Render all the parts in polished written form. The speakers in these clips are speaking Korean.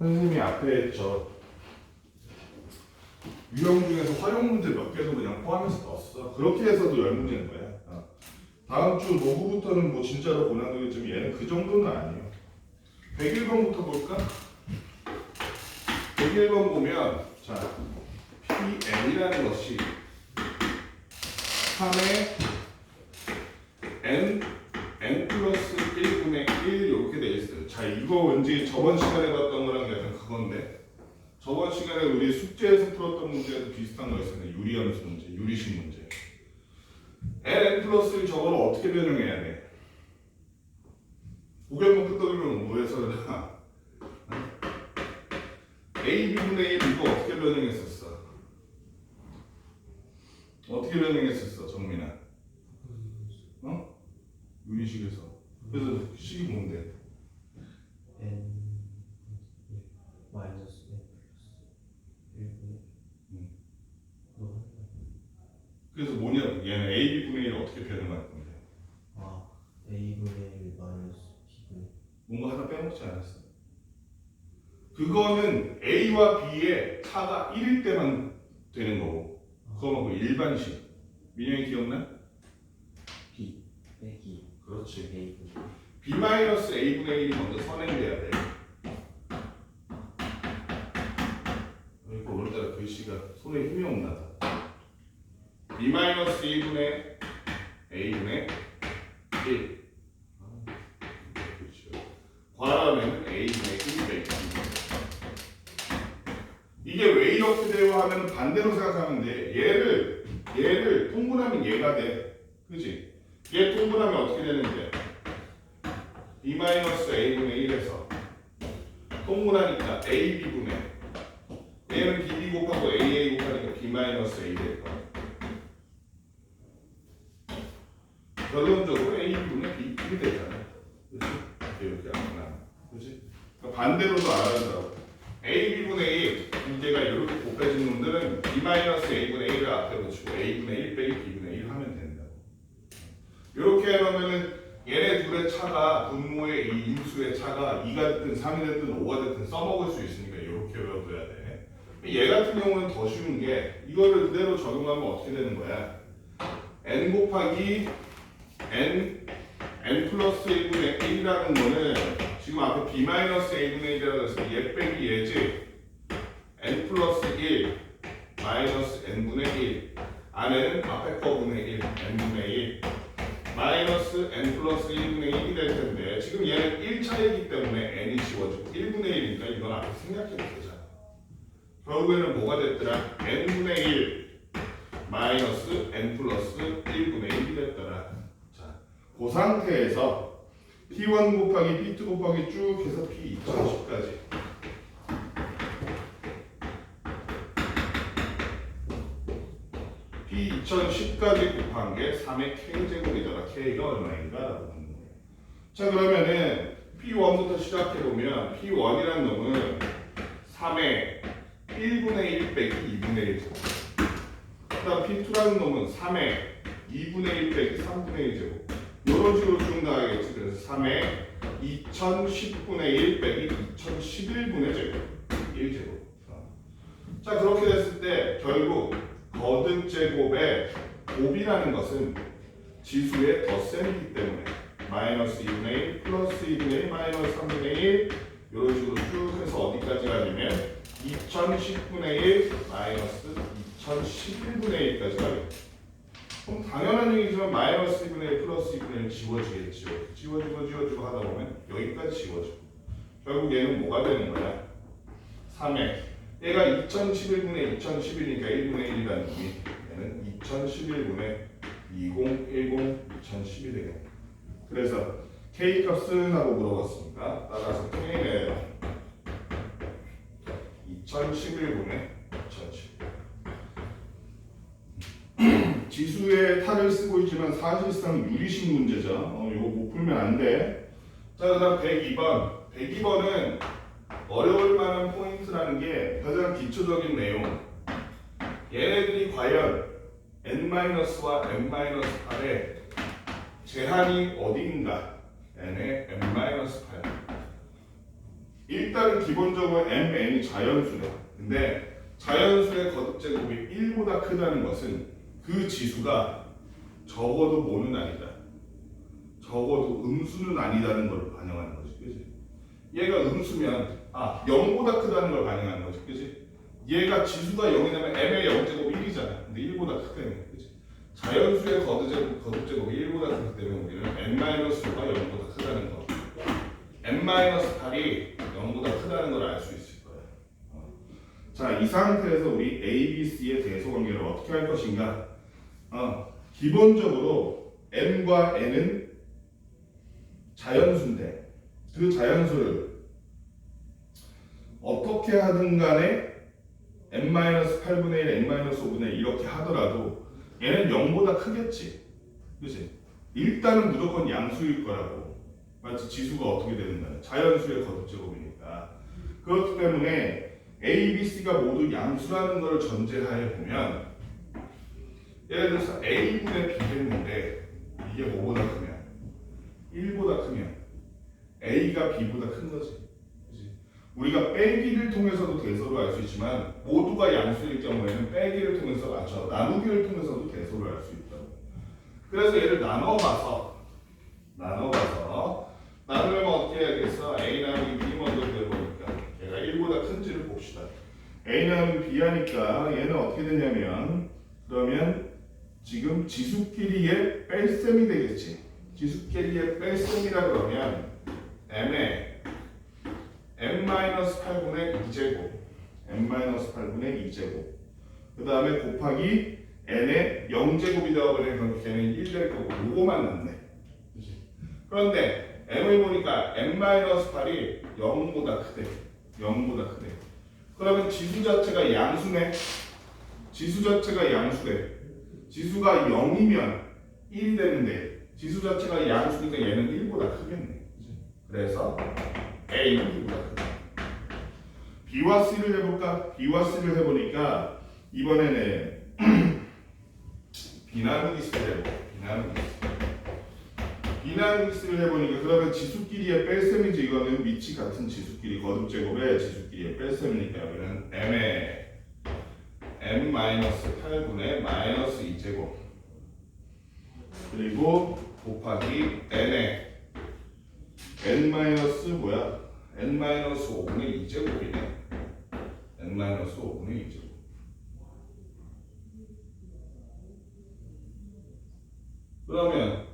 선생님이 앞에 저 유형 중에서 활용 문제 몇 개도 그냥 포함해서 넣었어. 그렇게 해서도 10문제인 거야. 다음 주 로그부터는 뭐 진짜로 고난도겠지만 얘는 그 정도는 아니에요. 101번부터 볼까? 101번 보면 자 PN이라는 것이 3의 n 플러스 1분의 1 이렇게 돼 있어요. 자 이거 왠지 저번 시간에 봤던 거랑 약간 그건데 저번 시간에 우리 숙제에서 풀었던 문제도 비슷한 거 있었네. 유리함수 문제, 유리식 문제. n 플러스 1 저거를 어떻게 변형해야 돼? 고개만 끄덕이면 뭐해서 a b분의 1 이거 어떻게 변형했었어? 어떻게 변형했었어, 정민아? 어? 유리식에서. 그래서 식이 뭔데? n 마이너스 n 플러스 1분의 그래서 뭐냐고 얘는 a b분의 1을 어떻게 변형할 건데? a분의 1 마이너스 b분의 뭔가 하나 빼먹지 않았어? 그거는 a와 b의 차가 1일 때만 되는 거고 그거 말고 일반식 민영이 기억나? b 빼기 그렇지. a분의 b 마이너스 a분의 1이 먼저 선행돼야 돼. 그러니까 오늘따라 글씨가 손에 힘이 없나 봐. b 마이너스 2분의 a분의 1 괄하면 a분의 1 빼기 이게 왜 이렇게 돼요 하면 반대로 생각하면 돼. 얘를 통분하면 얘가 돼. 그지? 얘 통분하면 어떻게 되는데? b 마이너스 a분의 1에서 통분하니까 ab분의 얘는 bb 곱하고 aa 곱하니까 b 마이너스 a 될 거야. 결론적으로 ab분의 b이 되잖아. 그치? 이렇게 하면 그치? 그러니까 반대로도 알아야 된다고. ab분의 1 문제가 이렇게 곱해진 놈들은 b 마이너스 a분의 1을 앞에 붙이고 a분의 1 빼기 b분의 1 하면 된다고. 이렇게 해놓으면은 얘네 둘의 차가 분모의 이 인수의 차가 2가 됐든 3이 됐든 5가 됐든 써먹을 수 있으니까 이렇게 외워둬야 돼. 얘 같은 경우는 더 쉬운 게 이거를 그대로 적용하면 어떻게 되는 거야? n 곱하기 n 플러스 1분의 1이라는 거는 지금 앞에 b 마이너스 a분의 1이라고 해서 얘 빼기 얘지 n 플러스 1 마이너스 n분의 1 안에는 앞에 거분의 1 n분의 1 마이너스 n 플러스 1분의 1이 될 텐데 지금 얘는 1차이기 때문에 n이 지워지고 1분의 1이니까 이건 앞에 생략해도 되잖아. 결국에는 뭐가 됐더라? n분의 1 마이너스 n 플러스 1분의 1이 됐더라. 자, 그 상태에서 P1 곱하기 P2 곱하기 쭉 해서 P2010까지 P2010까지 곱한 게 3의 K제곱이더라. K가 얼마인가? 라고 하는 거예요. 자 그러면은 P1부터 시작해보면 P1이라는 놈은 3의 1분의 1 빼기 2분의 1 제곱 그 다음 P2라는 놈은 3의 2분의 1 빼기 3분의 1 제곱 이런 식으로 쭉 나가겠지. 그래서 3의 2010분의 1 빼기 2011분의 제곱 1제곱 자 그렇게 됐을 때 결국 거듭 제곱의 곱이라는 것은 지수의 덧셈이기 때문에 마이너스 2분의 1 플러스 2분의 1 마이너스 3분의 1 이런 식으로 쭉 해서 어디까지 가냐면 2010분의 1 마이너스 2011분의 1까지 가요. 그럼 당연한 얘기지만 마이너스 2분의 1 플러스 2분의 1 지워지겠죠. 지워지고 하다 보면 여기까지 지워지고 결국 얘는 뭐가 되는 거야? 3에 얘가 2011분의 2011이니까 1분의 1이라는 놈이 얘는 2011분의 2010 2010이 되겠네. 그래서 K 값은 하고 물어봤으니까 따라서 K는 2011분의 2011 지수의 탈을 쓰고 있지만 사실상 유리식 문제죠. 이거 못 풀면 안 돼. 자, 그 다음 102번. 102번은 어려울 만한 포인트라는 게 가장 기초적인 내용. 얘네들이 과연 n-와 n-8의 제한이 어디인가? n의 n-8. 일단은 기본적으로 mn이 자연수래. 근데 자연수의 거듭제곱이 1보다 크다는 것은 그 지수가 적어도 뭐는 아니다. 적어도 음수는 아니다는 걸 반영하는 거지. 그지? 얘가 음수면 0보다 크다는 걸 반영하는 거지. 그지? 얘가 지수가 0이냐면 m의 0제곱 1이잖아. 근데 1보다 크다는 거지. 자연수의 거듭제곱이 1보다 크기 때문에 우리는 n-5가 0보다 크다는 거. n-8이 0보다 크다는 걸 알 수 있을 거야. 자, 이 상태에서 우리 A, B, C의 대소관계를 어떻게 할 것인가? 기본적으로 m과 n은 자연수인데 그 자연수를 어떻게 하든 간에 n-8분의 1, n-5분의 1 이렇게 하더라도 얘는 0보다 크겠지. 그치? 일단은 무조건 양수일 거라고. 마치 지수가 어떻게 되는가? 자연수의 거듭제곱이니까. 그렇기 때문에 A, B, C가 모두 양수라는 걸 전제하에 보면 예를 들어서 A분의 B했는데 이게 뭐보다 크면? 1보다 크면 A가 B보다 큰 거지. 그치? 우리가 빼기를 통해서도 대소를 알 수 있지만 모두가 양수일 경우에는 빼기를 통해서 나누기를 통해서도 대소를 알 수 있다고. 그래서 얘를 나눠봐서 나누려면 어떻게 해야겠어? A 나누기 B 먼저 해보니까 얘가 1보다 큰지를 봅시다. A 나누기 B 하니까 얘는 어떻게 되냐면 그러면 지금 지수끼리의 뺄셈이 되겠지. 지수끼리의 뺄셈이라 그러면 m의 n-8분의 2제곱 n-8분의 2제곱 그 다음에 곱하기 n의 0제곱이 되어버리면 걔는 1 될 거고 요거만 남네. 그치? 그런데 m을 보니까 n-8이 0보다 크대. 0보다 크대. 그러면 지수 자체가 양수네. 지수 자체가 양수래. 지수가 0이면 1이 되는데 지수 자체가 양수니까 얘는 1보다 크겠네. 그치? 그래서 A는 1보다 크다. B와 C를 해볼까? B와 C를 해보니까 이번에는 비나누기 C를 해볼까? 비나누기 C를 해보니까 그러면 지수끼리의 뺄셈이지. 이거는 밑이 같은 지수끼리 거듭제곱의 지수끼리의 뺄셈이니까 여기는 m의 n-8분의 마이너스 2제곱 그리고 곱하기 n의 n-5분의 2제곱이네. n-5분의 2제곱. 그러면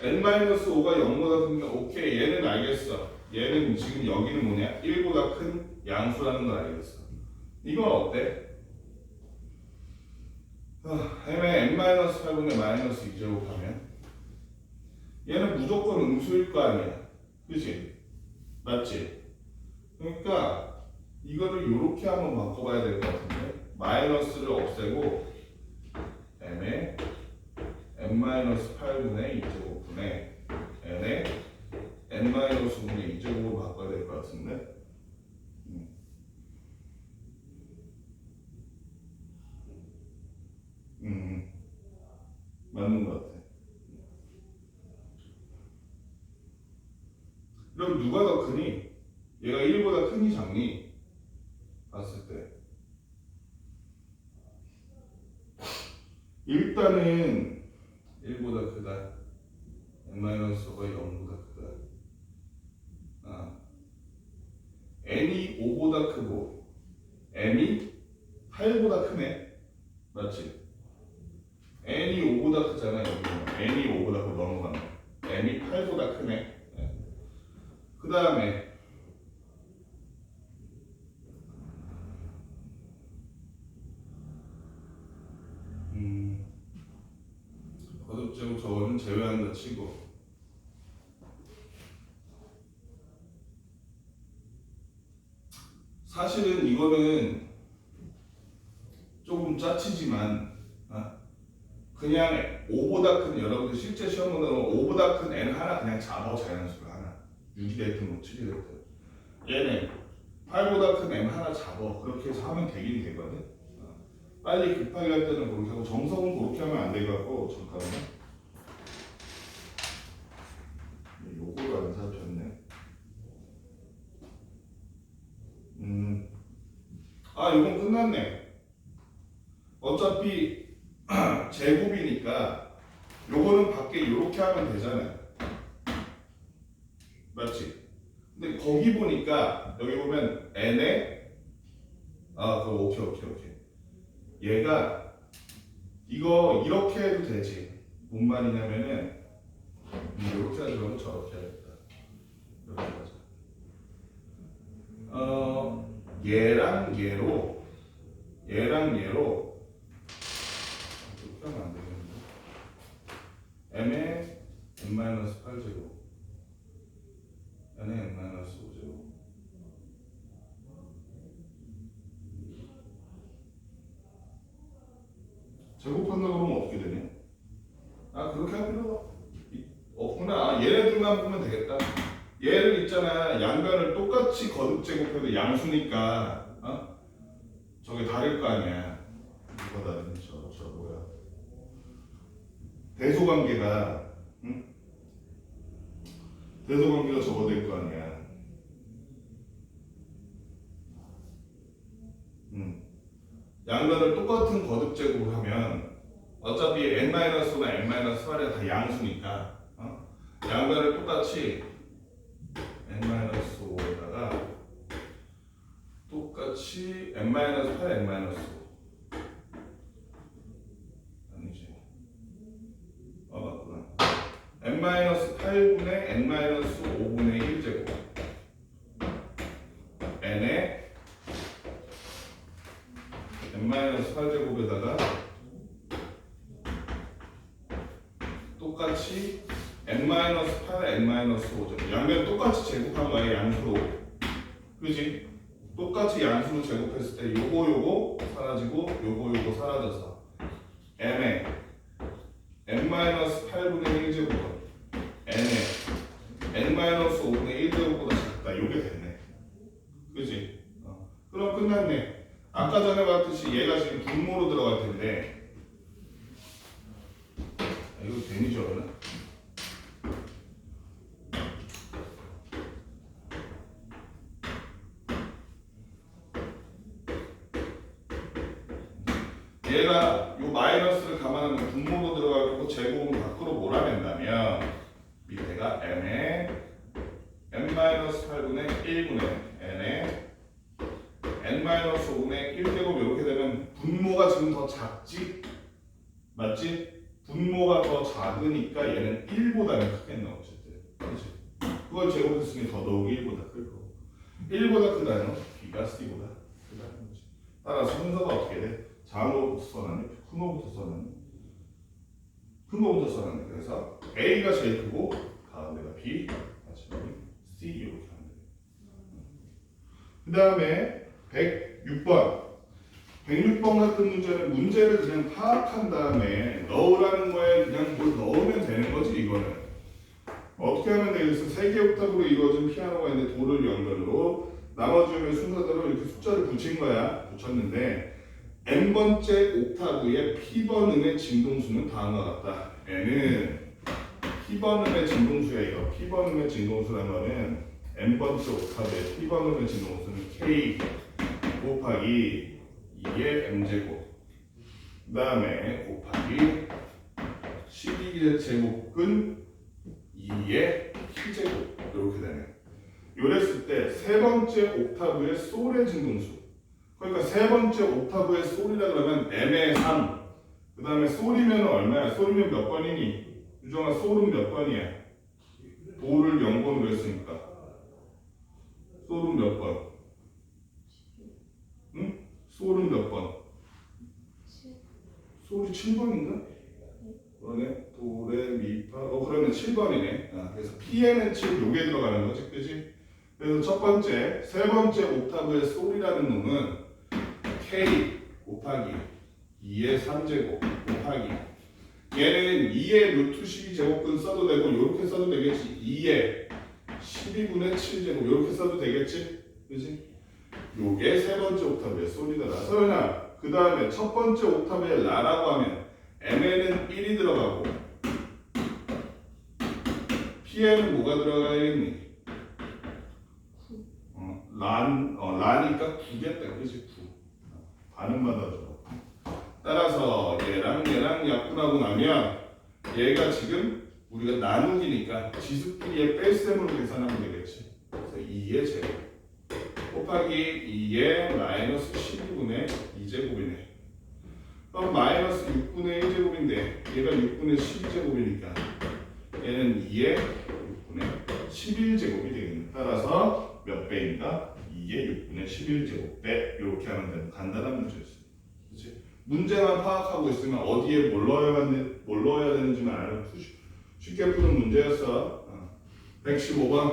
n-5가 0보다 크면 오케이 얘는 알겠어. 얘는 지금 여기는 뭐냐? 1보다 큰 양수라는 걸 알겠어. 이건 어때? m의 n-8분의 마이너스 2제곱 하면 얘는 무조건 음수일 거 아니야. 그치? 맞지? 그러니까 이거를 이렇게 한번 바꿔봐야 될 것 같은데 마이너스를 없애고 m의 n-8분의 2제곱분의 n의 n-5분의 2제곱으로 바꿔야 될 것 같은데 맞는 것 같아. 그럼 누가 더 크니? 얘가 1보다 크니 작니? 봤을 때 일단은 1보다 크다. n-5가 0보다 크다. n이 5보다 크고 m이 8보다 크네. 맞지? n이 5보다 크잖아. 여기 n이 5보다 크고 넘어가네. m이 8보다 크네. 그 다음에 거듭제곱 저거는 제외한다 치고 사실은 이거는 조금 짜치지만 그냥 5보다 큰 여러분들 실제 시험 문제는 5보다 큰 n 하나 그냥 잡아. 자연수가 하나 6이 됐든 뭐 7이 됐든 얘는 8보다 큰 m 하나 잡아. 그렇게 해서 하면 되긴 되거든. 빨리 급하게 할 때는 그렇게 하고 정석은 그렇게 하면 안 되갖고 잠깐만 요거를 안 살폈네. 아, 이건 끝났네. 어차피 제곱이니까 요거는 밖에 이렇게 하면 되잖아요. 맞지? 근데 거기 보니까 여기 보면 n에 그럼 오케이. 얘가 이거 이렇게 해도 되지. 뭔 말이냐면은 이렇게 하지 말고 저렇게 하겠다. 이렇게 하자. 얘랑 얘로 이렇게 하면 안 되겠는데. m의 n-8제곱 n의 n-5제곱 제곱한다 그러면 어떻게 되냐? 그렇게 할 필요가 없구나. 얘네들만 보면 되겠다. 얘를 있잖아. 양변을 똑같이 거듭 제곱해도 양수니까 저게 다를 거 아니야. 이거 다른 저 뭐야? 대소관계가 응? 대소관계가 저거 될 거 아니야. 양변을 똑같은 거듭 제곱을 하면 어차피 n-5나 n-8이 다 양수니까 양변을 똑같이 n-5에다가 똑같이 n-8, n-5 아니지 맞구나. n-8분의 n-5분의 1제곱 n에 n-8제곱에다가 똑같이 n-8, n-5제곱 양변 똑같이 제곱한 거야. 양수로 그지? 똑같이 양수로 제곱했을 때 요거 사라지고 요거 사라져서 n에 n-8분의 1제곱은 n에 n-5분의 1제곱보다 작다. 요게 됐네. 그지? 그럼 끝났네. 아까 전에 봤듯이 얘가 지금 분모로 들어갈 텐데 이거 괜히 저러나? 얘가 요 마이너스를 감안하면 분모로 들어갈 거고 제곱은 밖으로 몰아낸다면 밑에가 n에 n-8분의 1분의 n에 n-5분의 1제곱 이렇게 되면 분모가 지금 더 작지? 맞지? 분모가 더 작으니까 얘는 1보다는 크겠네 어쨌든. 그렇지? 그걸 제곱했으니 더더욱 1보다 클 거고 1보다 크다는 B가 C보다 크다는 거지. 따라서 순서가 어떻게 돼? 작은거부터 써놨니? 큰 거부터 써놨니? 큰 거부터 써놨니? 그래서 A가 제일 크고 가운데가 B 마지막에 C 이렇게 하면 돼. 그 다음에 106번 106번 같은 문제는 문제를 그냥 파악한 다음에 넣으라는 거에 그냥 뭘 넣으면 되는 거지. 이거는 어떻게 하면 되겠어? 3개 옥탑으로 이루어진 피아노가 있는데 도를 연결로 나머지 순서대로 이렇게 숫자를 붙인 거야. 붙였는데 n번째 옥타브의 p번 음의 진동수는 다음과 같다. n은 p번 음의 진동수야. 이거 p번 음의 진동수라는 거는 n번째 옥타브의 p번 음의 진동수는 k 곱하기 2의 m제곱 그 다음에 곱하기 12제곱근 2의 p제곱 이렇게 되네. 요랬을 때 세 번째 옥타브의 솔의 진동수 그러니까 세 번째 옥타브의 솔이라 그러면 m의 3 그 다음에 솔이면 얼마야? 솔이면 몇 번이니? 유정아 솔은 몇 번이야? 도를 0번으로 했으니까 솔은 몇 번? 응? 솔은 몇 번? 솔이 7번인가? 그러네. 도레미파 그러면 7번이네. 그래서 P에는 7 요게 들어가는 거지. 그지? 그래서 첫 번째, 세 번째 옥타브의 솔이라는 놈은 K 곱하기 2의 3제곱 곱하기 얘는 2의 루트 12제곱근 써도 되고 이렇게 써도 되겠지. 2의 12분의 7제곱 이렇게 써도 되겠지. 그지? 요게 세 번째 옥타브의 솔이더라. 서연아, 그 다음에 첫 번째 옥타브의 라라고 하면 M에는 1이 들어가고 P에는 뭐가 들어가야겠니? 라니까 9겠다. 그치? 9. 반은 받아줘. 따라서 얘랑 약분하고 나면 얘가 지금 우리가 나누기니까 지수끼리의 뺄셈으로 계산하면 되겠지. 그래서 2의 제곱 곱하기 2의 마이너스 12분의 2제곱이네. 그럼 마이너스 6분의 1제곱인데 얘가 6분의 12제곱이니까 얘는 2의 6분의 11제곱이 되겠네. 따라서 몇 배인가? 2의 6분의 11제곱 배. 이렇게 하면 되는 간단한 문제였어요. 그렇지? 문제만 파악하고 있으면 어디에 뭘 넣어야 되는지만 알면 쉽게 푸는 문제였어. 115번.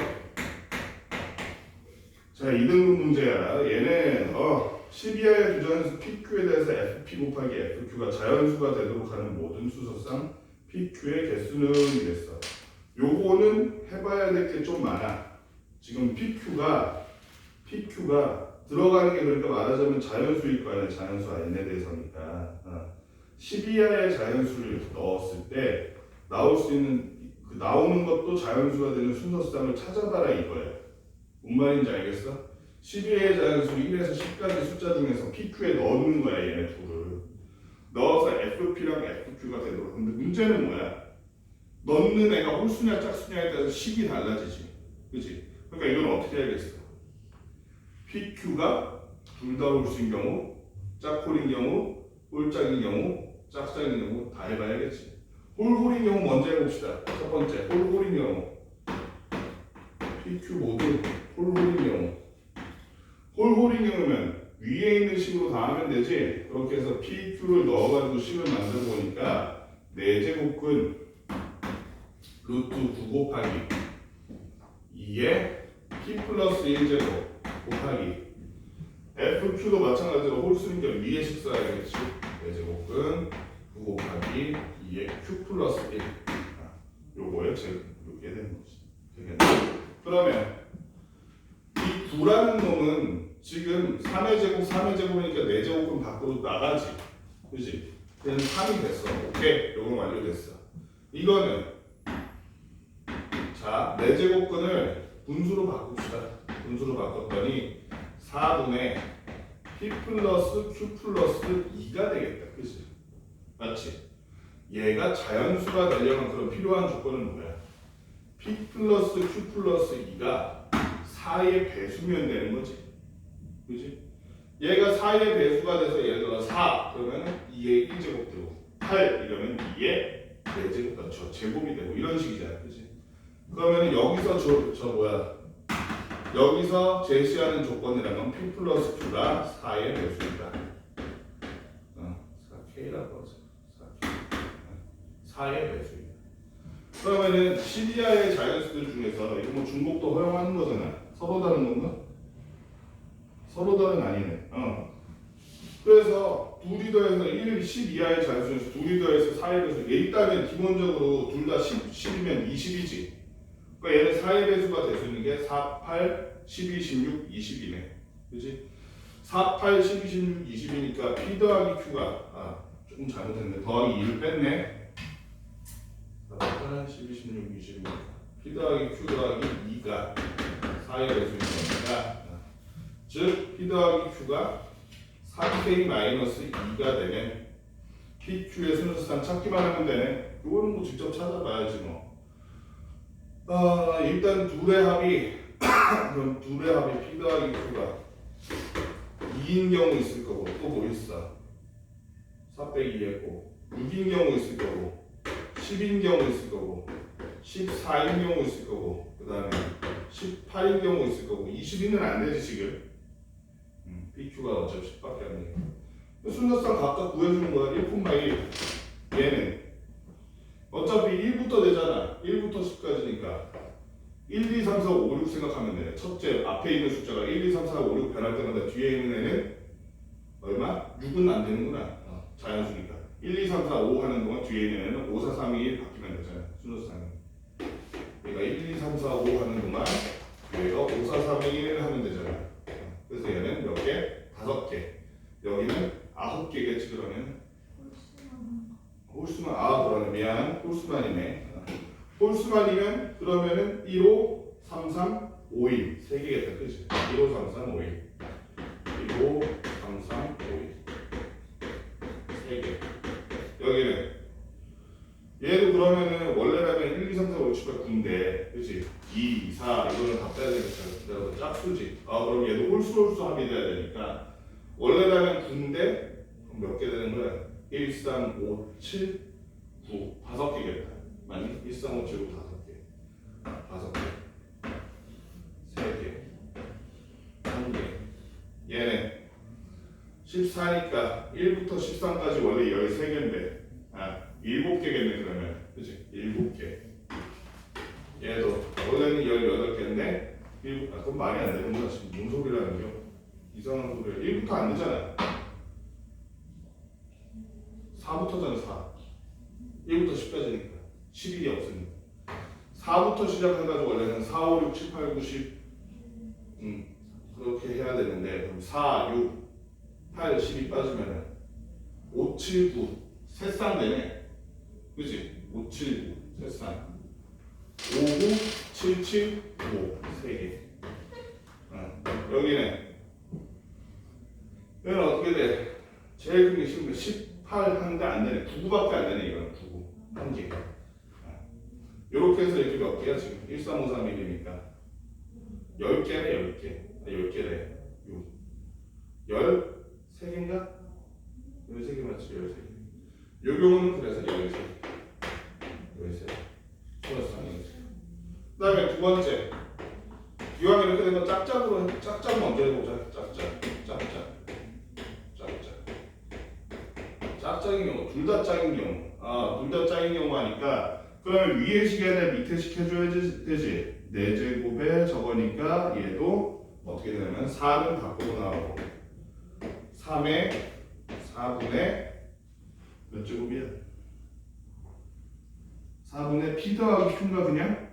자, 2등급 문제야. 얘는 12하의 주저항에서 PQ에 대해서 FP 곱하기 FQ가 자연수가 되도록 하는 모든 수소상 PQ의 개수는 이랬어. 요거는 해봐야 될 게 좀 많아. 지금 PQ가 들어가는 게 그러니까 말하자면 자연수일 거 아니야. 자연수 n에 대해서니까 12하의 자연수를 넣었을 때 나올 수 있는 그 나오는 것도 자연수가 되는 순서쌍을 찾아봐라 이거야. 뭔 말인지 알겠어? 12의 자연수 1에서 10까지 숫자 중에서 PQ에 넣는 거야. 얘네 둘을 넣어서 FP랑 FQ가 되도록. 근데 문제는 뭐야? 넣는 애가 홀수냐 짝수냐에 따라서 식이 달라지지. 그치? 그러니까 이건 어떻게 해야겠어? PQ가 둘 다 홀수인 경우, 짝홀인 경우, 홀짝인 경우, 짝짝인 경우 다 해봐야겠지. 홀홀인 경우 먼저 해봅시다. 첫 번째 홀홀인 경우 PQ 모두 홀홀인 경우. 홀홀인 경우면 위에 있는 식으로 다 하면 되지. 그렇게 해서 PQ를 넣어가지고 식을 만들어 보니까 4제곱근 루트 9 곱하기 2에 P 플러스 1제곱 곱하기 FQ도 마찬가지로 홀수니까 위에 식 써야겠지. 4제곱근 9 곱하기 2에 Q 플러스 1. 요거에 요게 되는 거지. 되겠네. 그러면 이 9라는 놈은 지금 3의 제곱, 3의 제곱이니까 4제곱은 밖으로 나가지. 그지? 그래서 3이 됐어. 오케이. 요건 완료됐어. 이거는 자, 4제곱근을 분수로 바꿉시다. 분수로 바꿨더니 4분의 P 플러스 Q 플러스 2가 되겠다. 그치? 맞지? 얘가 자연수가 되려면 그런 필요한 조건은 뭐야? P 플러스 Q 플러스 2가 4의 배수면 되는 거지. 그치? 얘가 4의 배수가 돼서 예를 들어 4 그러면 2의 1제곱 되고 8 이러면 2의 4제곱 저 제곱이 되고 이런 식이잖아. 그치? 그러면 여기서 여기서 제시하는 조건이라면 P 플러스 Q가 4의 배수이다. 4K라고 하죠. 4의 배수이다. 그러면은 12하의 자연수들 중에서 이거 뭐 중복도 허용하는 거잖아. 서로 다른 건가? 서로 다른 아니네. 그래서 둘이 더해서 12하의 자연수에서 둘이 더해서 4의 배수. 일단은 기본적으로 둘 다 10이면 20이지. 그러니까 얘는 4의 배수가 될 수 있는 게 4, 8, 12, 16, 20이네. 그치? 4, 8, 12, 16, 20이니까 P 더하기 Q가 조금 잘못했네. 더하기 1을 뺐네. 4, 8, 12, 16, 20이니까 P 더하기 Q 더하기 2가 4의 배수인 거니까 즉 P 더하기 Q가 3K 마이너스 2가 되면 PQ의 순서상 찾기만 하면 되네. 이거는 뭐 직접 찾아봐야지 뭐. 일단 둘의 합이 그럼 둘의 합이 P 더하기 Q가 2인 경우 있을 거고 또 뭐 있어? 4 빼기 2했고 6인 경우 있을 거고 10인 경우 있을 거고 14인 경우 있을 거고 그 다음에 18인 경우 있을 거고 20인은 안 되지 지금. PQ가 어차피 10밖에 안 돼. 순서상 각각 구해주는 거야. 1,1 얘는 어차피 1부터 되잖아. 1부터 10까지니까 1, 2, 3, 4, 5, 6 생각하면 돼. 첫째 앞에 있는 숫자가 1, 2, 3, 4, 5, 6 변할 때마다 뒤에 있는 애는 얼마? 6은 안 되는구나. 자연수니까 1, 2, 3, 4, 5 하는 동안 뒤에 있는 애는 5, 4, 3, 2, 1 바뀌면 되잖아. 순서상은 얘가 1, 2, 3, 4, 5 하는 동안 얘가 5, 4, 3, 2, 1 하면 되잖아. 그래서 얘는 몇 개? 5개. 여기는 9개겠지 그러면. 홀수만 그러네. 미안. 홀수만이네. 홀수만이면 그러면은 1, 5, 3, 3, 5, 1 3개겠다. 그치? 1, 5, 3, 3, 5, 1 1, 5, 3, 3, 5, 1 얘도 그러면은 원래라면 1, 2, 3, 4, 5, 6, 7, 8, 9인데 그치? 2, 4 이거는 다 빼야 되니까 그래서 짝수지. 아 그럼 얘도 홀수 합이 돼야 되니까 원래라면 9인데 그럼 몇 개 되는 거야? 1, 3, 5, 7, 9 다섯 개겠다. 맞니? 1, 3, 5, 7, 9 다섯 개. 다섯 개. 세 개. 한 개. 얘는 14니까 1부터 13까지 원래 13개인데 아 7개겠네 그러면 그치? 7개 얘도 원래는 18개인데 그건 말이 안 되는 거야 지금 뭔 소리라는 겨 이상한 소리야 1부터 안 되잖아 4부터잖아 4 1부터 10까지니까 11이 없으니까 4부터 시작해가지고 원래는 4, 5, 6, 7, 8, 9, 10 그렇게 해야 되는데 그럼 4, 6 8, 12 빠지면 5, 7, 9 셋쌍 되네 그치? 5, 7, 9 셋쌍 5, 9, 7, 7, 5 3개 여기는 얘는 어떻게 돼? 제일 큰 게 쉬운 게 18 하는데 안 되네 9밖에 안 되네 이거는 9 한 개 요렇게 해서 이렇게 몇 개야 지금 1, 3, 5, 3, 1이니까 10개네 10개 10개래 13개인가? 13개 맞지? 13개. 요 경우는 그래서 13개. 13개. 그 다음에 두 번째. 이왕 이렇게 된 거 짝짝으로, 짝짝 먼저 해보자. 짝짝. 짝짝인 경우. 둘 다 짝인 경우. 둘 다 짝인 경우 하니까 그러면 위에 시계를 밑에 식 해줘야 되지. 4제곱에 저거니까 얘도 어떻게 되냐면 4는 바꾸고 나오고 3의 4분의 몇 제곱이야? 4분의 p 더하기 q인가 그냥?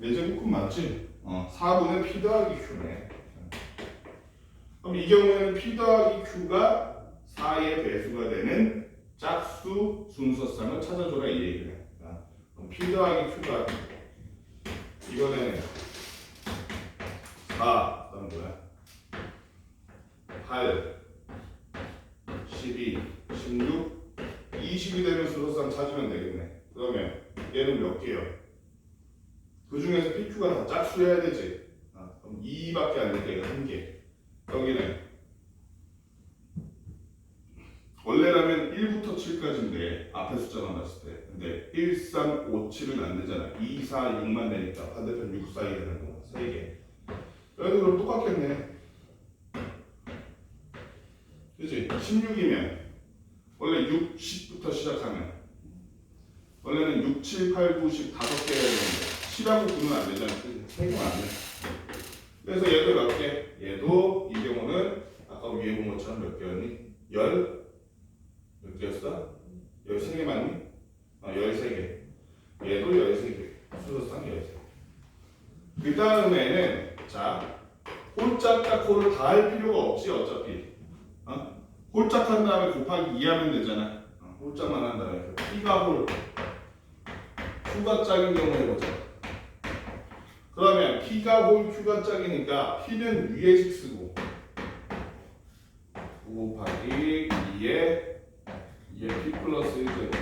4제곱은 맞지? 4분의 p 더하기 q네. 그럼 이 경우에는 p 더하기 q가 4의 배수가 되는 짝수 순서쌍을 찾아줘라 이 얘기야. 그럼 p 더하기 q가 이거는 4, 그다음 뭐야? 8, 12, 16, 20이 되는 수소쌍 찾으면 되겠네. 그러면 얘는 몇 개요? 그 중에서 PQ가 다 짝수여야 되지. 그럼 2밖에 안 되니까 이거 한 개. 여기는 원래라면 1부터 7까지인데 앞에 숫자만 봤을 때 근데 1, 3, 5, 7은 안 되잖아. 2, 4, 6만 되니까 반대편 6, 4이 되는 거야. 3개. 여기도 그럼 똑같겠네. 그치? 16이면 원래 6, 10부터 시작하면 원래는 6, 7, 8, 9, 10 5개 해야 되는데 10하고 9는 안 되잖아. 3개만 안 돼. 그래서 얘도 몇 개? 얘도 이 경우는 아까 위에 본 것처럼 몇 개였니? 몇 개였어? 13개 맞니? 13개. 얘도 13개. 수소쌍 13개. 그 다음에는 자 홀짝짝 홀을 다 할 필요가 없지 어차피. 홀짝한 다음에 곱하기 2 하면 되잖아. 홀짝만 한 다음에 P가 홀 Q가 짝인 경우 해보자. 그러면 P가 홀 Q가 짝이니까 P는 위에식 쓰고 9 곱하기 2에 P 플러스 1제곱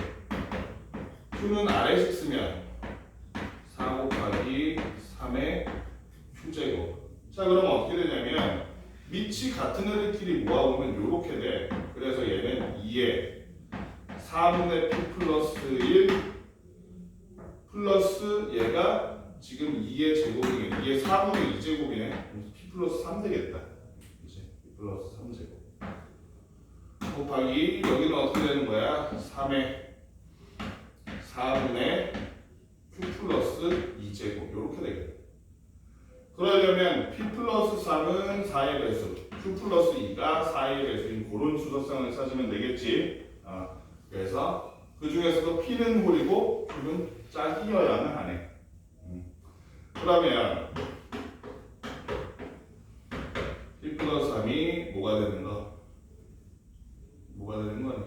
Q는 아래식 쓰면 4 곱하기 3의 Q제곱. 자 그럼 어떻게 되냐면 밑이 같은 애들끼리 모아보면 이렇게 돼. 그래서 얘는 2에 4분의 P 플러스 1 플러스 얘가 지금 2의 제곱이네. 2의 4분의 2제곱이네. P 플러스 3 되겠다. 그치? P 플러스 3제곱. 곱하기 여기는 어떻게 되는 거야? 3의 4분의 Q 플러스 2제곱. 이렇게 되겠다. 그러려면 P 플러스 3은 4의 배수, Q 플러스 2가 4의 배수인 그런 수소쌍을 찾으면 되겠지. 그래서 그 중에서도 P는 홀이고 Q는 짝이어야만 하네. 그러면 P 플러스 3이 뭐가 되는 거? 뭐가 되는 거니?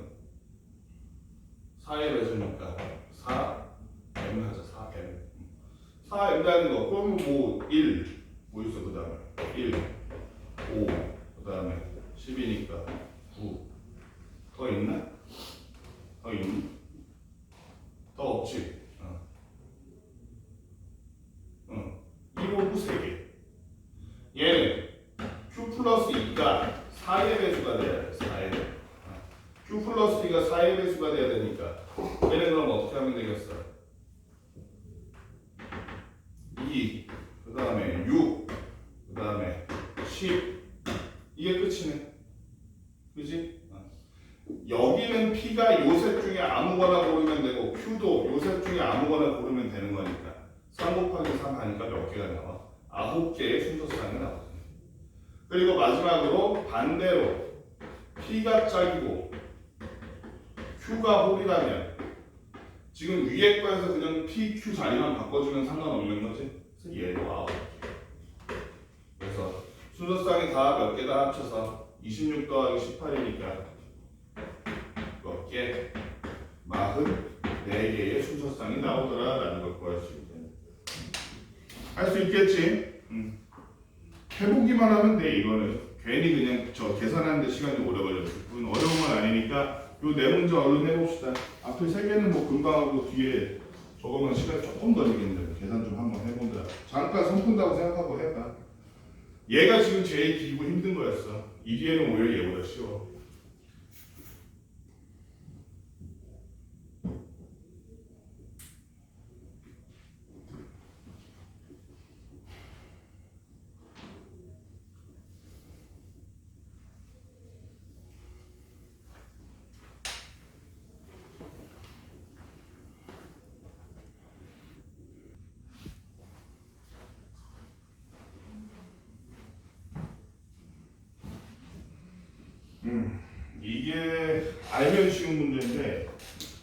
4의 배수니까 4M 하자. 4M. 4M라는 거. 그러면 뭐 1. 뭐 있어 그 다음에 1, 5, 그 다음에 10이니까 9. 더 있나? 더 있니? 4의 배수가 돼야 돼. 4의 배수. Q 플러스 D가 4의 배수가 돼야 되니까 얘는 그럼 어떻게 하면 되겠어? 2, 그 다음에 6, 그 다음에 10 이게 끝이네. 그지? 여기는 P가 요 셋 중에 아무거나 고르면 되고 Q도 요 셋 중에 아무거나 고르면 되는 거니까 3 곱하기 3 하니까 몇 개가 나와? 9개의 순서상이 나오거든. 그리고 마지막으로 반대로 P가 짝이고 Q가 홀이라면 지금 위에 거에서 그냥 P, Q 자리만 바꿔주면 상관없는 거지. 그래서 얘도 9개. 그래서 순서상이 다 몇 개다 합쳐서 26 더하기 18이니까 몇 개? 44개의 순서상이 나오더라라는 걸 구할 수 있다. 할 수 있겠지? 해보기만 하면 돼. 이거는 괜히 그냥 저 계산하는데 시간이 오래 걸렸을 뿐. 어려운 건 아니니까 요 네 문제 얼른 해봅시다. 앞에 세 개는 뭐 금방 하고 뒤에 저거만 시간이 조금 걸리겠는데 계산 좀 한번 해본다. 잠깐 손 푼다고 생각하고 해봐. 얘가 지금 제일 길고 힘든 거였어. 이 뒤에는 오히려 얘보다 쉬워. 이게 알면 쉬운 문제인데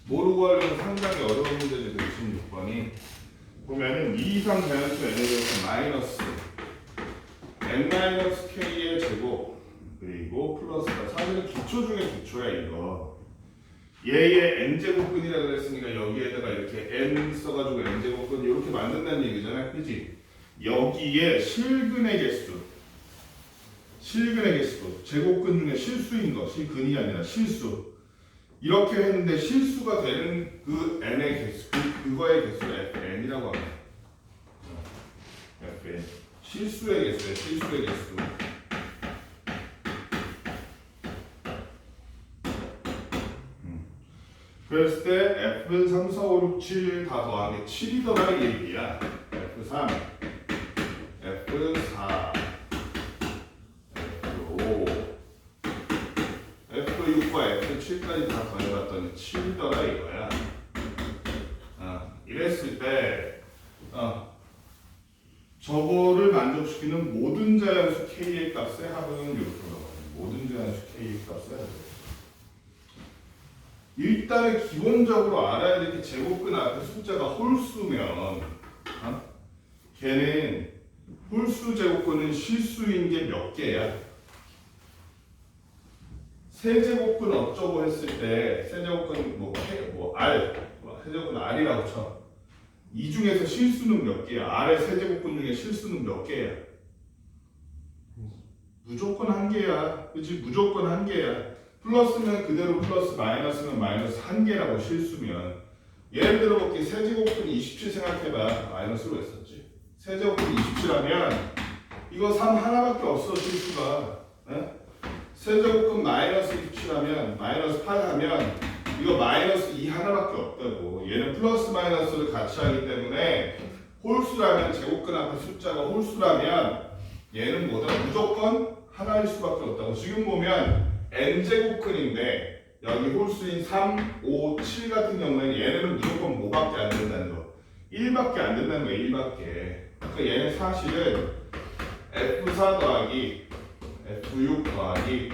모르고 하려면 상당히 어려운 문제들이 26번이 보면은 2 이상 자연수 n에 대해서 마이너스 n-k의 제곱 그리고 플러스가 사실은 기초 중에 기초야 이거. 얘의 n제곱근이라고 그랬으니까 여기에다가 이렇게 n 써가지고 n제곱근 이렇게 만든다는 얘기잖아. 그치? 여기에 실근의 개수 실근의 개수, 제곱근 중에 실수인 거, 실근이 아니라 실수. 이렇게 했는데 실수가 되는 그 n의 개수, 그거의 개수를 fn이라고 합니다. fn. 실수의 개수예요, 실수의 개수. 그랬을 때 f 3, 4, 5, 6, 7 다 더하기 7이더라 이 얘기야. f3, f4. F6과 F7까지 다 더해봤더니 7이더라 이거야. 이랬을 때 저거를 만족시키는 모든 자연수 K의 값의 합은 이렇게 나와요. 모든 자연수 K의 값의 합. 일단은 기본적으로 알아야 될 게 제곱근 앞에 숫자가 홀수면 걔는 홀수 제곱근은 실수인 게 몇 개야? 세제곱근 어쩌고 했을 때 세제곱근 세제곱근 R이라고 쳐. 이 중에서 실수는 몇 개야? R의 세제곱근 중에 실수는 몇 개야? 무조건 한 개야. 그치? 무조건 한 개야. 플러스면 그대로 플러스, 마이너스면 마이너스 한 개라고 실수면. 예를 들어 볼게. 세제곱근 27 생각해봐. 마이너스로 했었지. 세제곱근 27하면 이거 3 하나밖에 없어 실수가. 에? 세제곱근 마이너스 27하면 마이너스 8 하면 이거 마이너스 2 하나밖에 없다고. 얘는 플러스 마이너스를 같이 하기 때문에 홀수라면 제곱근 앞에 숫자가 홀수라면 얘는 뭐다? 무조건 하나일 수밖에 없다고. 지금 보면 n제곱근인데 여기 홀수인 3, 5, 7 같은 경우에는 얘네는 무조건 뭐밖에 안 된다는 거. 1밖에 안 된다는 거야. 1밖에. 그러니까 얘는 사실은 F4 더하기 F6 더하기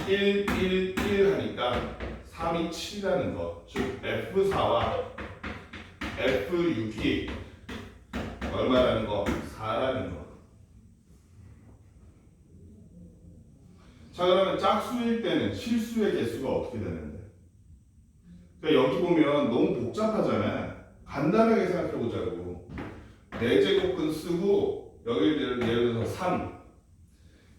1, 1, 1 하니까 3이 7이라는 거. 즉 F4와 F6이 얼마라는 거? 4라는 거. 자 그러면 짝수일 때는 실수의 개수가 어떻게 되는데? 그러니까 여기 보면 너무 복잡하잖아. 간단하게 생각해 보자고. 4제곱근 쓰고 여기 예를 들어서 3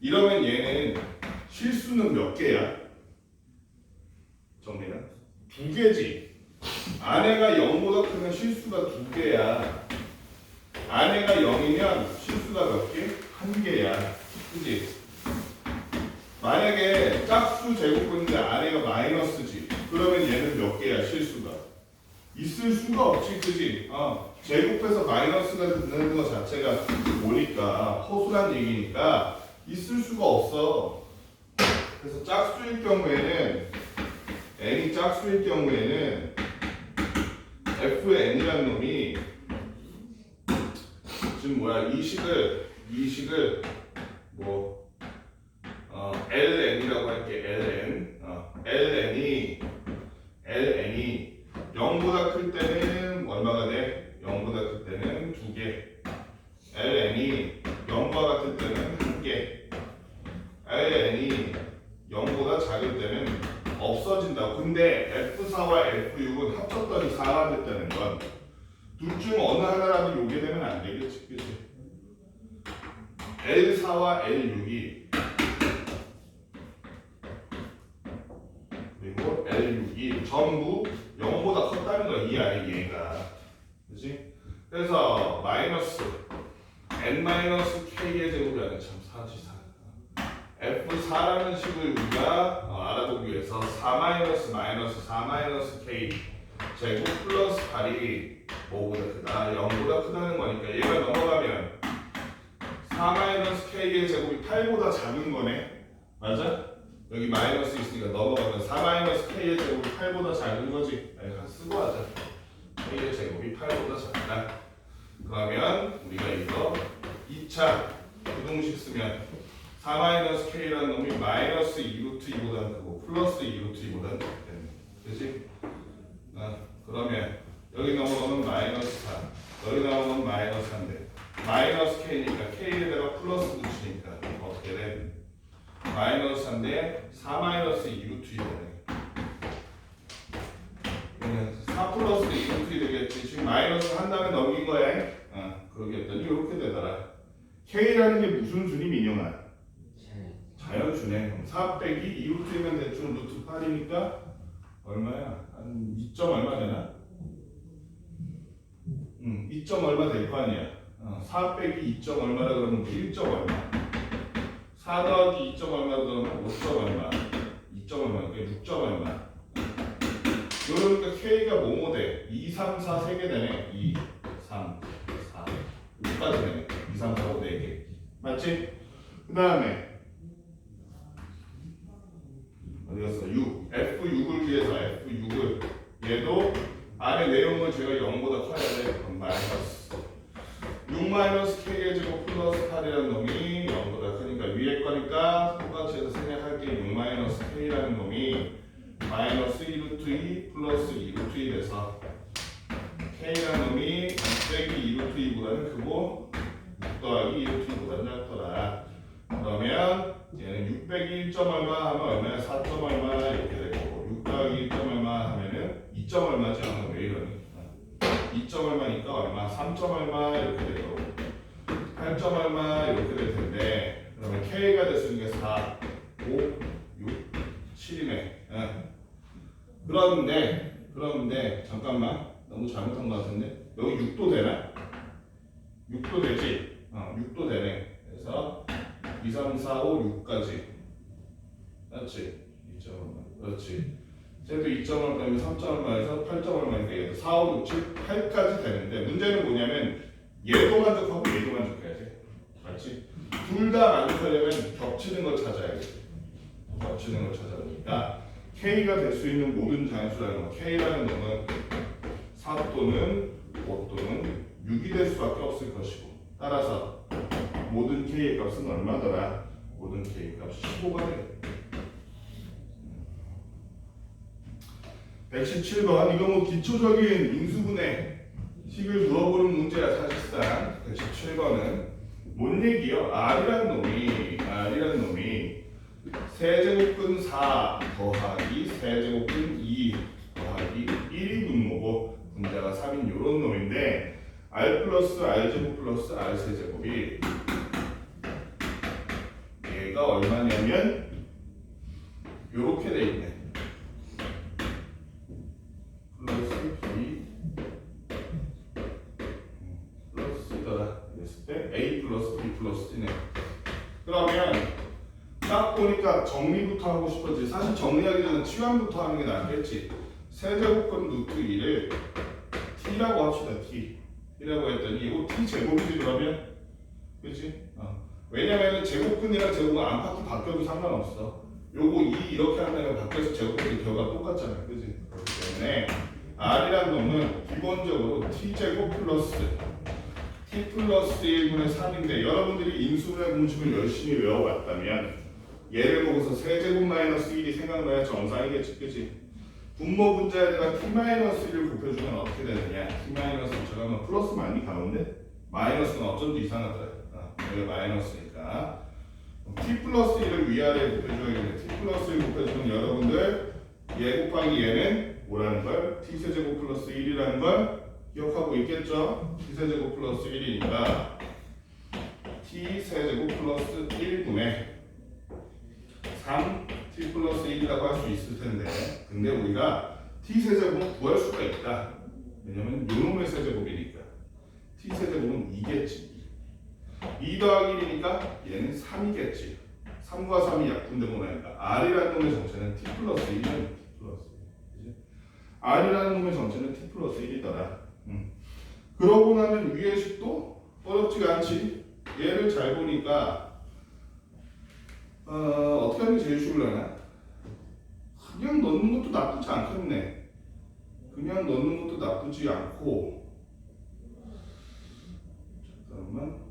이러면 얘는 실수는 몇 개야? 정리나? 2개지. 아내가 0보다 크면 실수가 2개야. 아내가 0이면 실수가 몇 개? 1개야. 그지? 만약에 짝수 제곱근인데 아래가 마이너스지. 그러면 얘는 몇 개야 실수가? 있을 수가 없지, 그지? 제곱해서 마이너스가 되는 것 자체가 뭐니까 허술한 얘기니까 있을 수가 없어. 그래서 짝수일 경우에는 n이 짝수일 경우에는 fn이라는 놈이 지금 뭐야 이 식을 뭐 ln이라고 할게. ln이 0보다 클 때는 얼마가 돼? 0보다 클 때는 2개. ln이 0과 같을 때는 1개. ln이 0보다 작을 때는 없어진다. 근데 F4와 F6은 합쳤더니 4가 됐다는 건 둘 중 어느 하나라도 요게 되면 안 되겠지, 그치? L4와 L6이 그리고 L6이 전부 0보다 컸다는 거야, 이 안에 얘가. 그치? 그래서 마이너스 n-k의 제곱이라는 참 사지사. F4라는 식을 우리가 알아보기 위해서 4-k 제곱 플러스 8이 뭐보다 크다? 0보다 크다는 거니까 얘가 넘어가면 4-k의 제곱이 8보다 작은 거네. 맞아? 여기 마이너스 있으니까 넘어가면 4-k의 제곱이 8보다 작은 거지. 가 쓰고 하자. k의 제곱이 8보다 작다. 그러면 우리가 이거 2차 부동식 쓰면 4-k라는 놈이 마이너스 2루트 2보다 크고 플러스 2루트 2보다 크겠네. 그치? 그러면 여기 넘어가면 마이너스 4, 여기 넘어가면 마이너스 3인데 마이너스 k니까 k에다가 플러스 붙이니까 어떻게 돼? 마이너스 3인데 4-2루트 2되네. 그러면 4 플러스 2루트 2 되겠지. 지금 마이너스 한 다음에 넘긴 거야. 그러겠더니 이렇게 되더라. k라는 게 무슨 수니 민영아? 자연수네. 4 빼기 2루트이면 대충 루트 8이니까 얼마야? 한 2점 얼마 되나? 2점 얼마 될 거 아니야. 4 빼기 2점 얼마라 그러면 1점 얼마. 4 더하기 2점 얼마 그러면 5점 얼마. 2점 얼마. 그게 6점 얼마. 그러니까 K가 뭐뭐 돼? 2, 3, 4 3개 되네. 2, 3, 4, 6까지 되네. 2, 3, 4, 5, 4개. 맞지? 그 다음에 어디 갔어? 6. F6을 위해서 F6을 얘도 안에 내용을 제가 0보다 커야 돼. 그럼 마이너스 6-k의 제곱 플러스 8이라는 놈이 0보다 크니까 위에 거니까 똑같이 해서 생략할게. 6-k라는 놈이 마이너스 2루트 2 플러스 2루트 2 돼서 k라는 놈이 6 빼기 2루트 2보다는 크고 6 더하기 2루트 2보다는 작더라. 그러면 얘는 6 빼기 1점 얼마 하면 얼마야? 4점 얼마 이렇게 되고 6 더하기 1점 얼마 하면은 2점 얼마지? 왜 이러니? 2점 얼마니까 얼마? 3점 얼마 이렇게 되고 8점 얼마 이렇게 될 텐데 그러면 k가 됐으니까 4, 5, 6, 7이네. 그런데 잠깐만 너무 잘못한 것 같은데 여기 6도 되나? 6도 되지? 6도 되네. 그래서 2, 3, 4, 5, 6까지. 그렇지? 2점 얼마. 그렇지. 쟤도 2점 얼마면 3점 얼마에서 8점 얼마니까 얘도 4, 5, 6, 7, 8까지 되는데 문제는 뭐냐면 얘도 만족하고 얘도 만족해야 돼. 맞지? 둘 다 만족하려면 겹치는 걸 찾아야 돼. 겹치는 걸 찾아보니까 K가 될 수 있는 모든 자연수라는 거 K라는 놈은 4 또는 5 또는 6이 될 수밖에 없을 것이고 따라서 모든 K의 값은 얼마더라? 모든 K의 값이 15가 되겠다. 117번 이거 뭐 기초적인 인수분해 식을 물어보는 문제야 사실상. 117번은 뭔 얘기요? R이라는 놈이 세제곱근 4 더하기 세제곱근 2 더하기 1이 분모고 분자가 3인 요런 놈인데 R 플러스 R제곱 플러스 R 세제곱이 얘가 얼마냐면 요렇게 돼 있네. 플러스 B 플러스 C더라. 이랬을 때 A 플러스 B 플러스 C네. 그러면 딱 보니까 정리부터 하고 싶었지. 사실 정리하기 전에 치환부터 하는 게 낫겠지. 세제곱근 루트 2를 t라고 합시다. t라고 했더니 이거 t제곱이지 그러면? 그치? 왜냐면은 제곱근이랑 제곱은 안팎이 바뀌어도 상관없어. 요거 2 이렇게 한다면 바뀌어서 제곱근이 결과가 똑같잖아. 그치? 그렇기 때문에 r이란 놈은 기본적으로 t제곱 플러스 t 플러스 1분의 3인데 여러분들이 인수분해 공식을 열심히 외워왔다면 얘를 보고서 세제곱 마이너스 1이 생각나야 정상이겠지. 그치? 분모 분자에다가 t-1을 곱해주면 어떻게 되느냐? t-1 잠깐만 플러스 많이 가운데? 마이너스는 어쩐지 이상하더라. 여기 마이너스니까 t 플러스 1을 위아래에 곱해줘야겠네. t 플러스 1 곱해주면 여러분들 얘 곱하기 얘는 뭐라는 걸? t세제곱 플러스 1이라는 걸 기억하고 있겠죠? t세제곱 플러스 1이니까 t세제곱 플러스 1분의 3t 플러스 1이라고 할 수 있을 텐데 근데 우리가 t세제곱은 구할 수가 있다. 왜냐면 요놈의 세제곱이니까 t세제곱은 2겠지. 2 더하기 1이니까 얘는 3이겠지. 3과 3이 약분되고 나니까 r이라는 놈의 정체는 t 플러스 1이면 t 플러스 1. r이라는 놈의 정체는 t 플러스 1이더라. 그러고 나면 위의 식도 어렵지가 않지. 얘를 잘 보니까 어떻게 하는 게 제일 쉬울려나? 그냥 넣는 것도 나쁘지 않겠네. 그냥 넣는 것도 나쁘지 않고 잠깐만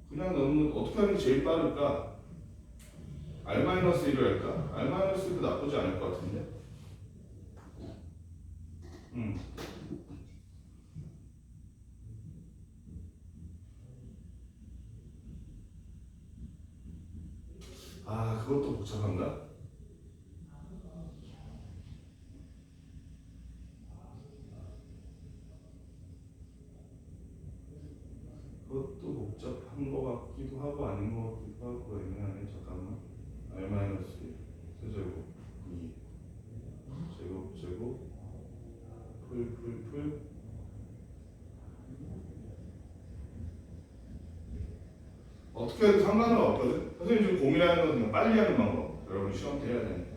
그냥 넣는 것 어떻게 하는 게 제일 빠를까? R-1을 할까? R-1도 나쁘지 않을 것 같은데? 그것도 복잡한가? 그것도 복잡한 것 같기도 하고 아닌 것 같기도 하고 애매하네. 잠깐만. R-1 세제곱 2 제곱 풀 어떻게 해도 상관은 없거든. 선생님 지금 고민하는 건 그냥 빨리 하는 방법. 여러분 시험 때 해야 되니까.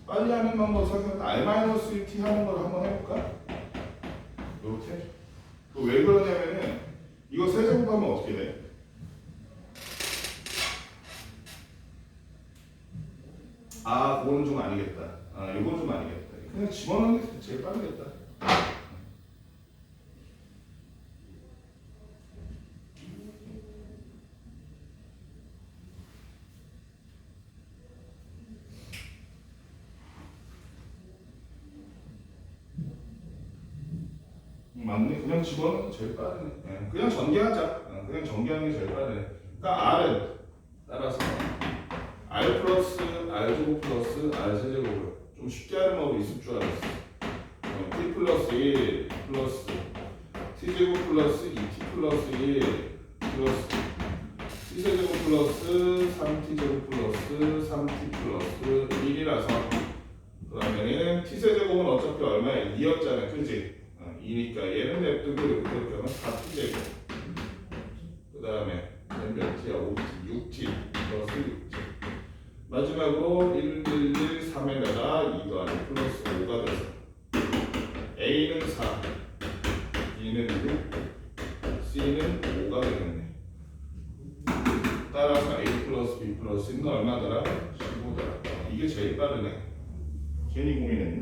빨리 하는 방법 생각해서 R-1T 하는 걸 한번 해볼까? 이렇게. 왜 그러냐면은 이거 세제곱하면 어떻게 돼? 그거는 좀 아니겠다. 이건 좀 아니겠다. 그냥 집어넣는 게 제일 빠르겠다. 맞네. 그냥 집어넣는 게 제일 빠르네. 그냥 전개하자. 그냥 전개하는 게 제일 빠르네. 그러니까 R은 따라서 R 플러스 R제곱 플러스 R 세제곱을 좀 쉽게 하는 법이 있을 줄 알았어. T 플러스 1 플러스 T제곱 플러스 2T 플러스 1 플러스 T세제곱 플러스 3T제곱 플러스 3T 플러스 1이라서 그러면은 T세제곱은 어차피 얼마야? 2였잖아. 그지? 2니까 얘는 냅두고 이렇게 하면 4T제곱 그 다음에 몇 T야? 5T, 6T 플러스 6T 마지막으로 1, 1, 1, 3에다가 2 더하기 플러스 5가 돼서 A는 4, B는 6, C는 5가 되겠네. 따라서 A 플러스 B 플러스 C는 얼마더라? 15더라. 이게 제일 빠르네. 괜히 고민했네.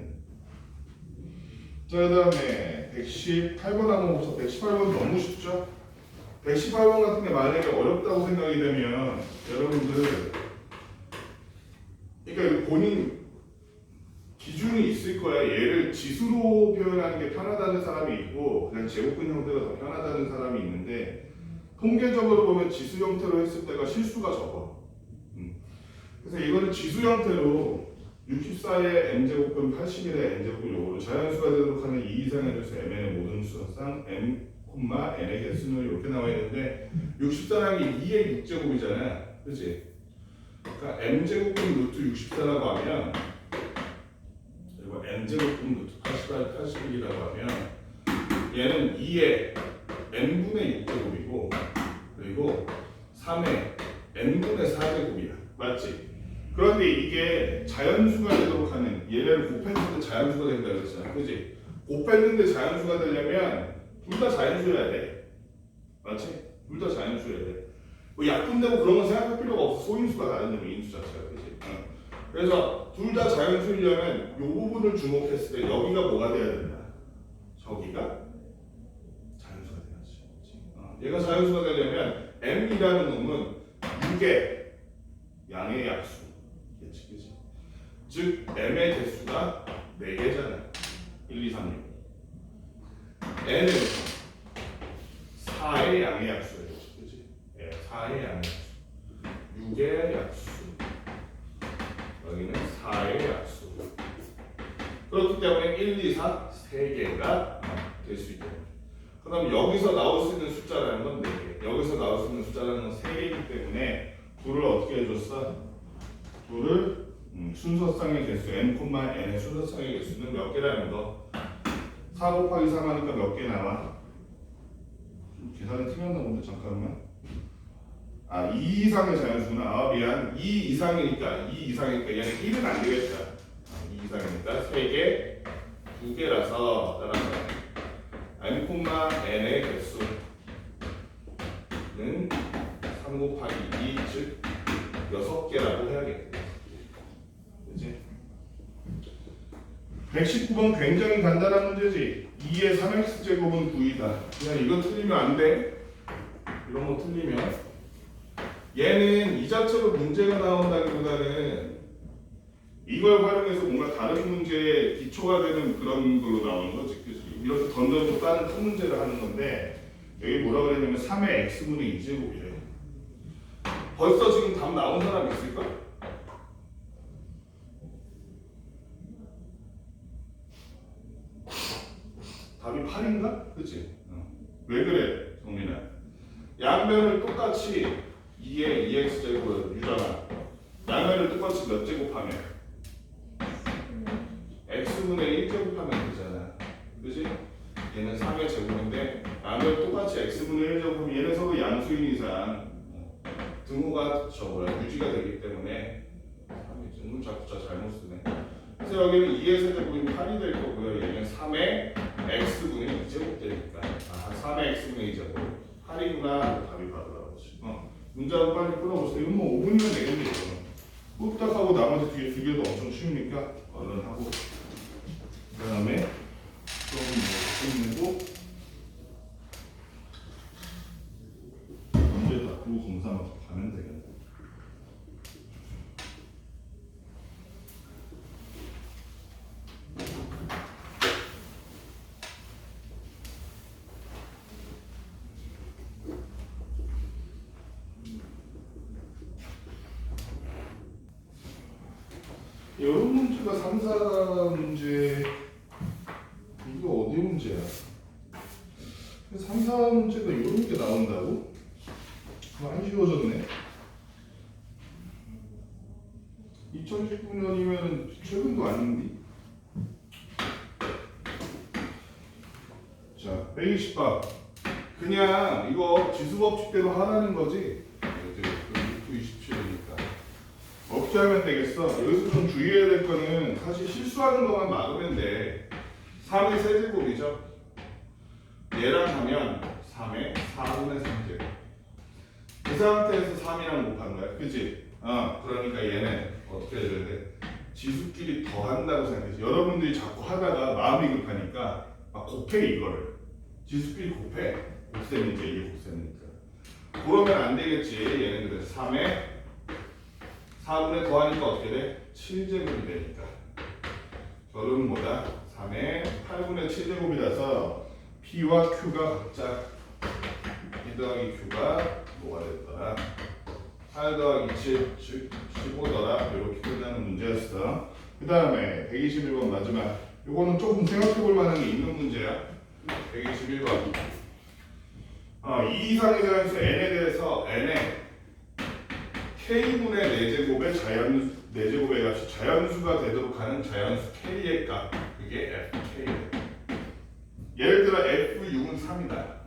자, 그 다음에 118번 한번 봅시다. 118번 너무 쉽죠? 118번 같은 게 만약에 어렵다고 생각이 되면 여러분들 그러니까 본인 기준이 있을 거야. 얘를 지수로 표현하는 게 편하다는 사람이 있고 그냥 제곱근 형태가 더 편하다는 사람이 있는데 통계적으로 보면 지수 형태로 했을 때가 실수가 적어. 그래서 이거는 지수 형태로 64의 m제곱분 80일의 n제곱을 요거로 자연수가 되도록 하는 2 이상의 조수 mn의 모든 수상 m, n의 개수는 이렇게 나와 있는데 64라는 게 2의 6제곱이잖아. 그치? 그러니까 m제곱분 루트 64라고 하면 그리고 n제곱분 루트 81이라고 하면 얘는 2의 n분의 6제곱이고 그리고 3의 n분의 4제곱이야. 맞지? 그런데 이게 자연수가 되도록 하는 얘네를 곱했는데 자연수가 된다 그랬잖아. 그지? 곱했는데 자연수가 되려면 둘 다 자연수여야 돼. 맞지? 둘 다 자연수여야 돼. 뭐 약분되고 그런 건 생각할 필요가 없어. 소인수가 다른데 인수 자체가. 그지? 그래서 둘 다 자연수이려면 이 부분을 주목했을 때 여기가 뭐가 돼야 된다. 저기가 자연수가 돼야지. 얘가 자연수가 되려면 m이라는 놈은 6의 양의 약수겠지, 그치? 즉 m의 개수가 4개잖아. 1, 2, 3, 6. n은 4의 양의 약수예요, 그치? 4의 양의 약수. 6의 약수. 여기는 4의 약수. 그렇기 때문에 1, 2, 4, 3개가 될 수 있다. 그럼 여기서 나올 수 있는 숫자라는 건 4개. 여기서 나올 수 있는 숫자라는 건 3개이기 때문에 둘을 어떻게 해줬어? 둘을 순서상의 개수 n,n의 순서상의 개수는 몇 개라는 거? 4 곱하기 3 하니까 몇 개 나와? 계산이 틀렸나 본데 잠깐만. 2 이상의 자연수구나. 미안. 2 이상이니까 얘는 1은 안 되겠다. 2 이상이니까 3개, 2개라서 따라서 n,n의 개수는 3 곱하기 2, 즉 6개라고 해야겠다. 그치? 119번 굉장히 간단한 문제지. 2의 3x제곱은 9이다. 그냥 이거 틀리면 안 돼. 이런 거 틀리면 얘는 이 자체로 문제가 나온다기보다는 이걸 활용해서 뭔가 다른 문제에 기초가 되는 그런 걸로 나오는 거지. 그치? 이렇게 던져서 다른 큰 문제를 하는 건데 여기 뭐라고 그랬냐면 3의 x분의 2제곱이래. 벌써 지금 답 나온 사람 있을까? 답이 8인가? 그치? 왜 그래, 정민아? 양면을 똑같이 2의 2x제곱을 유잖아. 양면을 똑같이 몇 제곱하면? x분의 1제곱하면 되잖아. 그치? 얘는 3의 제곱인데 양면 똑같이 x분의 1제곱하면 얘는 서로 양수인 이상 등호가 유지가 되기 때문에 3이 자꾸 잘못 쓰네. 그래서 여기는 2의 세제곱이 8이 될 거고요. 얘는 3의 x분의 2제곱 되니까 3의 x분의 2제곱 8이구나. 답이 바로 나오지. 문자로 빨리 풀어보세요. 이건 뭐 5분이면 되겠네요. 뚝딱 하고 나머지 뒤에 두 개도 엄청 쉬우니까 얼른 하고 그 다음에 좀 끝내고 문제 닫고 검사하면서 가면 되겠네. 이런 문제가 3, 4 문제 이거 어디 문제야? 3, 4 문제가 이런 게 나온다고? 많이 쉬워졌네. 2019년이면 최근도 아닌데. 자, 120번. 그냥 이거 지수법칙대로 하라는 거지. 27이니까. 어떻게 하면 되겠어? 여기서 좀 주의해야 될 거는 사실 실수하는 것만 막으면 돼. 3의 세제곱이죠. 얘랑 하면 3의 4분의 3제곱. 그 상태에서 3이랑 곱한 거야. 그치? 그러니까 얘는 어떻게 해줘야 돼? 지수끼리 더한다고 생각해서 여러분들이 자꾸 하다가 마음이 급하니까 막 곱해 이거를. 지수끼리 곱해. 곱셈이니까 이게 곱셈이니까. 그러면 안 되겠지. 얘는 그래서 3의 4분의 더하니까 어떻게 돼? 7제곱이 되니까. 결론은 뭐다? 3의 8분의 7제곱이라서 P와 Q가 각자 P 더하기 Q가 뭐가 됐더라? 8 더하기 7, 즉 15더라. 이렇게 끝나는 문제였어. 그 다음에 121번 마지막. 이거는 조금 생각해볼 만한 게 있는 문제야. 121번. 2 이상의 자연수 n에 대해서 n의 k분의 4제곱의 4제곱의 값이 자연수가 되도록 하는 자연수 k의 값. 그게 fk. 예를 들어 F3이다.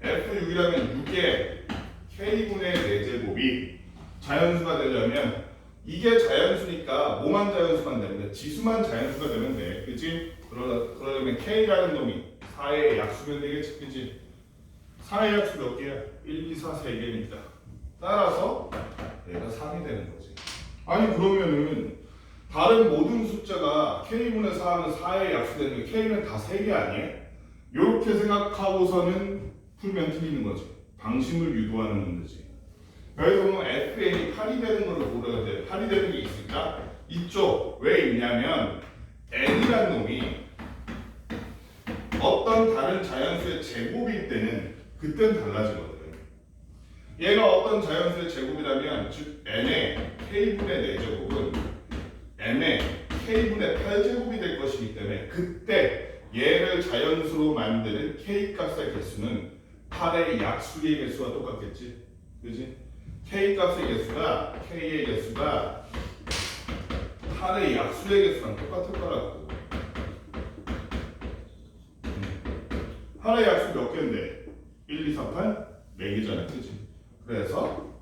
F6이라면 6의 K분의 4제곱이 자연수가 되려면 이게 자연수니까 뭐만 자연수만 됩니다. 지수만 자연수가 되면 돼. 그치? 그러려면 K라는 놈이 4의 약수면 되겠지. 그치? 4의 약수 몇 개야? 1, 2, 4, 3개니까. 따라서 얘가 3이 되는 거지. 아니 그러면은 다른 모든 숫자가 K분의 4는 4의 약수되는 게 K는 다 3개 아니에요? 이렇게 생각하고서는 풀면 틀리는 거지. 방심을 유도하는 문제지. 여기서 보면 FN이 8이 되는 걸 고려해야 돼. 8이 되는 게 있을까? 이쪽 왜 있냐면 N이란 놈이 어떤 다른 자연수의 제곱일 때는 그땐 달라지거든. 얘가 어떤 자연수의 제곱이라면 즉 N의 K분의 4제곱은 N의 K분의 8제곱이 될 것이기 때문에 그때 얘를 자연수로 만드는 K값의 개수는 8의 약수의 개수와 똑같겠지? 그지? K값의 개수가 K의 개수가 8의 약수의 개수랑 똑같을 거라고. 8의 약수 몇 개인데? 1, 2, 3, 8? 4개잖아. 그지? 그래서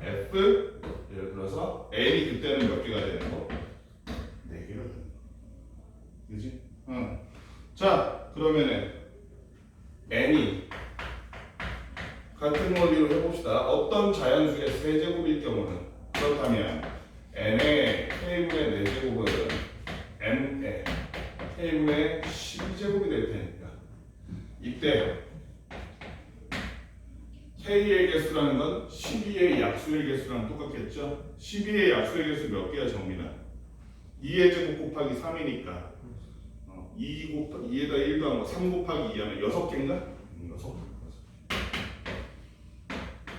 F 예를 들어서 N이 그때는 몇 개가 되는 거? 4개가 되는 거. 그지? 자, 그러면은 N이 같은 원리로 해봅시다. 어떤 자연수의 세제곱일 경우는 그렇다면 N의 K분의 4제곱은 N의 K분의 12제곱이 될 테니까 이때 K의 개수라는 건 12의 약수의 개수랑 똑같겠죠? 12의 약수의 개수 몇 개야 정민아? 2의 제곱 곱하기 3이니까 2에다 1 더한 거 3 곱하기 2 하면 6개인가? 6개.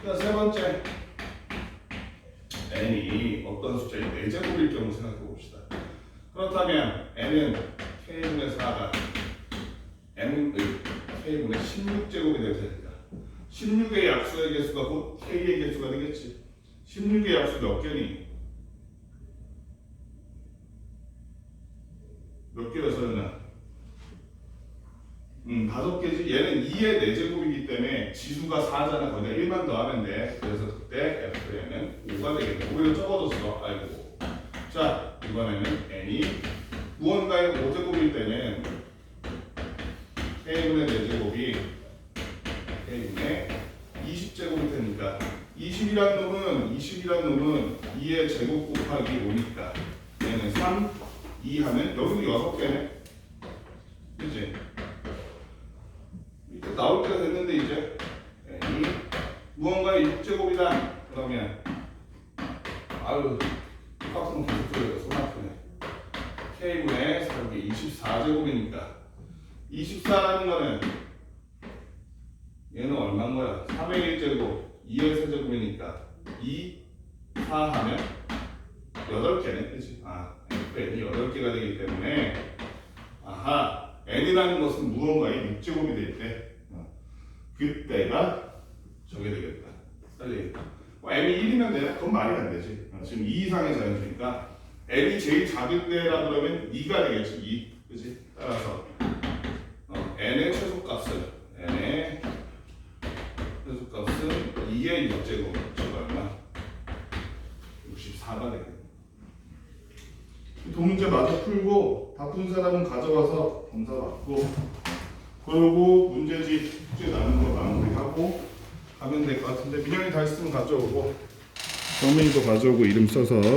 자, 세 번째 N이 어떤 숫자의 4제곱일 경우 생각해 봅시다. 그렇다면 N은 K분의 4가 N의 K분의 16제곱이 될 테니까 16의 약수의 개수가 곧 K의 개수가 되겠지. 16의 약수 몇 개니? 몇 개야 서연아? 5개지. 얘는 2의 4제곱이기 때문에 지수가 4잖아. 거기다 1만 더하면 돼. 그래서 그때 F에는 5가 되겠네. 오히려 적어줬어. 아이고. 자, 이번에는 N이 무언가의 5제곱일 때는 K분의 4제곱이 K분의 20제곱이 되니까 20이란 놈은 2의 제곱 곱하기 5니까 얘는 3, 2 하면 여기도 6개네. 그치? 이때 나올 때가 됐는데 이제 N이 무언가의 6제곱이다. 그러면 아유 박스는 계속 들어요. 손 아프네. K분의 4개 24제곱이니까 24라는 거는 얘는 얼마인 거야? 3의 1제곱 2의 세제곱이니까 2, 4 하면 8개네. 그치? N이 8개가 되기 때문에 아하 N이라는 것은 무언가의 6제곱이 될 때 그때가 저게 되겠다. 빨리 N이 1이면 되나? 그건 말이 안 되지. 지금 2 이상의 자연수니까 N이 제일 작을 때라 그러면 2가 되겠지. 2. 그치? 따라서 N의 최소값은 2의 6제곱 저거 얼마? 64가 되겠네. 도문제 마저 풀고 바쁜 사람은 가져와서 검사 받고 그러고 문제집 숙제 나눈 거 마무리하고 가면 될 것 같은데 민영이 다 했으면 가져오고 정민이도 가져오고 이름 써서